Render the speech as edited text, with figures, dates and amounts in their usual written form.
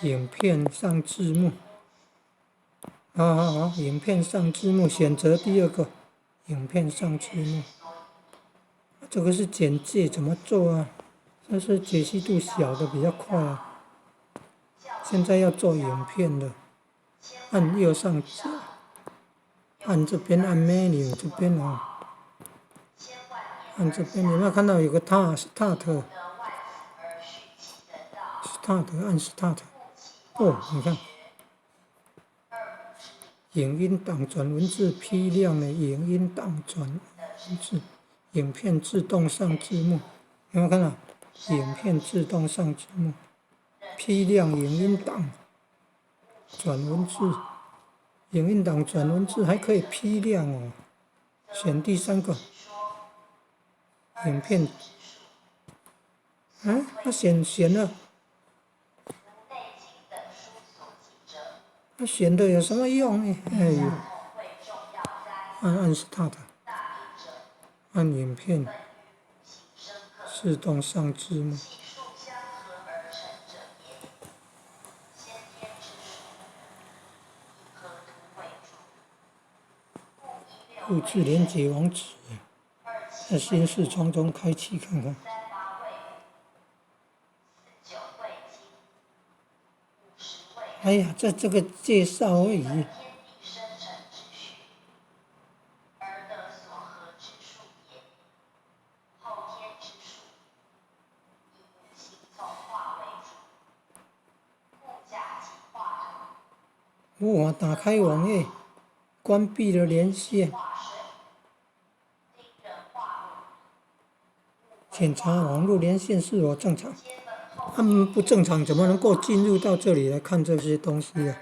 影片上字幕。好，影片上字幕，选择第二个，影片上字幕。这个是简介，怎么做啊？这是解析度小的比较快啊。现在要做影片的，按右上角，按这边按 menu 这边哦，按这边有没有看到有个 start， 按 start。哦，你看。影音档转文字批量的影音档转文字，影片自动上字幕，有没有看到？影片自动上字幕，批量影音档转文字，影音档转文字还可以批量哦。选第三个，影片，它选了，它选的有什么用呢？哎呦，按 start， 按影片。自动上字幕。复制连结网址，在新视窗中开启看看。哎呀，这个介绍而已。哇，打开网页，关闭了连线。检查网络连线是否正常。他们不正常，怎么能够进入到这里来看这些东西啊？